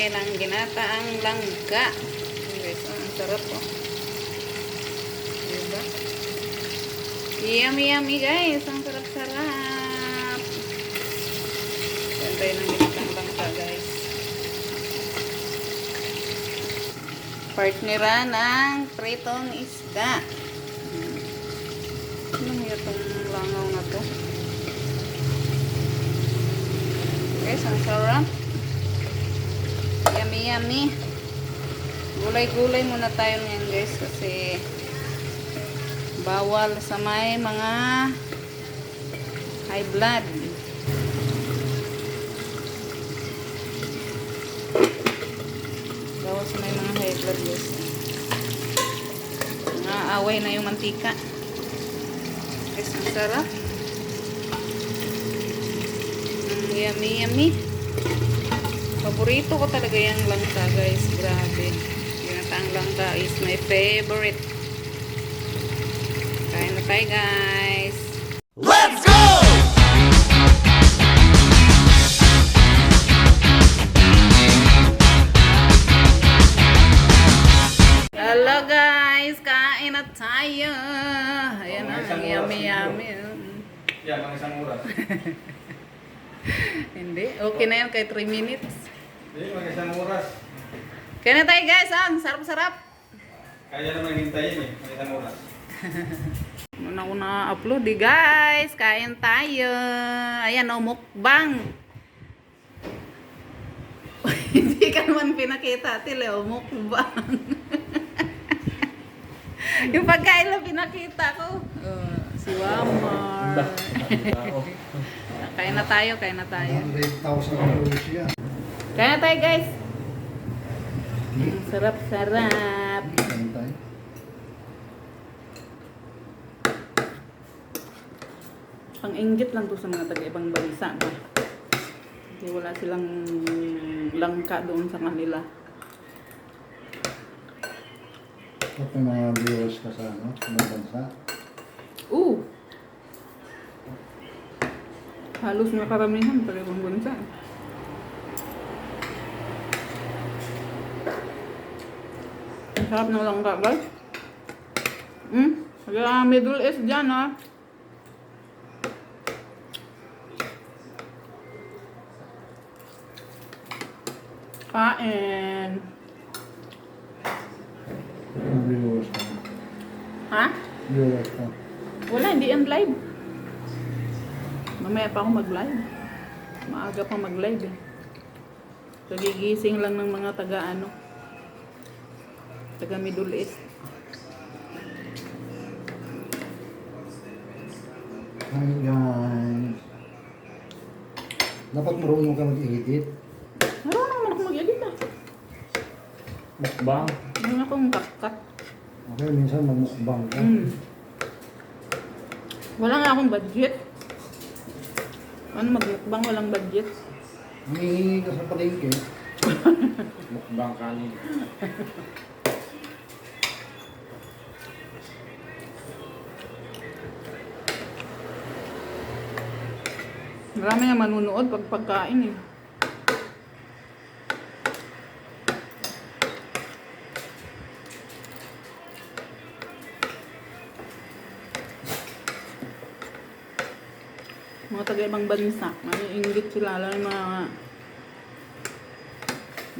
tayo ng ginataang langka. Guys, ang sarap po. Diba? Yummy yummy guys. Ang sarap-sarap. Yan tayo ng ginataang langka guys. Partnera ng pritong isda. Ano mo itong langaw na to? Guys, ang sarap. Yummy yummy. Gulay-gulay muna tayo ngayon guys kasi bawal sa may mga high blood. Bawal sa may mga high blood guys. Naaway na yung mantika. Guys, ang sarap. Yummy yummy. Paborito ko talaga yung langka guys. Grabe. Ginataang langka is my favorite. Kain na tayo guys. Let's go! Hello guys. Kain na tayo. Ayan na. Yummy yummy. Yan, mga isang oras. Hindi. Okay na yan kay 3 minutes. Hindi, mga isang oras. Kain na tayo guys. Ang sarap-sarap. Kaya naman hintayin eh, mga isang oras. Muna ko na-upload guys. Kain tayo. Ayan o, mukbang. Hindi ka naman pinakita. Tila o, mukbang. Yung pagkain lang pinakita ko. Si Wamar. Kain na tayo, kain na tayo. 100,000 euros yan. Kain na tayo guys. Sarap-sarap. Kain tayo. Pang-inggit lang to sa mga taga-ibang bansa ba? Kasi wala silang langka doon sa kanila. Ito yung mga viewers ka sa ano, sa mga bansa. Halos mga karamihan taga-ibang bansa. Ang sarap ng langka guys. Taga Middle East dyan ha. Kain. Yung viewers ka. Ha? Viewers ka. Wala, hindi yan live. Mamaya pa ako mag-live. Maaga pa mag-live eh. Kagigising lang ng mga taga taga Middle East. Hi guys. Dapat marunong ka mag-edit. Marunong naman ako mag-edit ah. Mukbang. Meron akong cut. Okay, minsan mag-mukbang ka. Wala nga akong budget. Ano mag-mukbang walang budget? Humihingi ka sa palengke. Mukbang kanin. Marami nga manunood pag pagkain eh. Mga taga-ibang bansa, maiinggit sila, lalo yung mga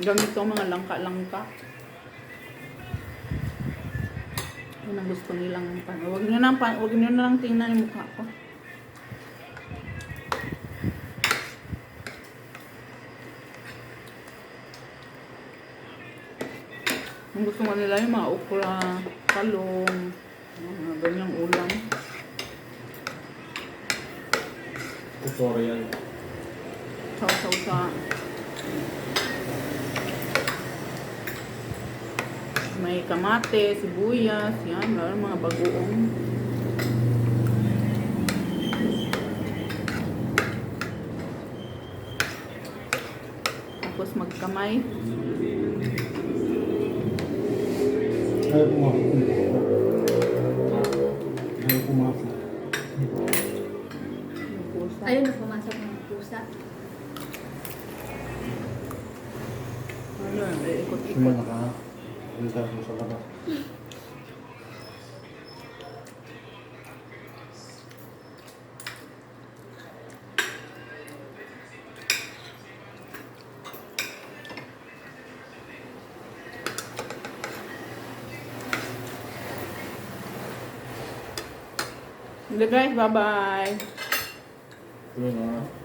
ganito, mga langka-langka. Yun ang gusto nilang huwag nyo na lang tingnan yung mukha ko. Ang gusto nga nila yung mga okra, talong, mga ganyang ulam. Tutorial. Saw-saw sa may kamate, sibuyas, yan, lalo mga bagoong. Tapos magkamay. Ayaw pumasok. Ayaw pumasok. Ayun na pumasok ng pusa. Ikot-ikot. Sila naka-reserve mo sa labas. Guys, bye-bye. Sila na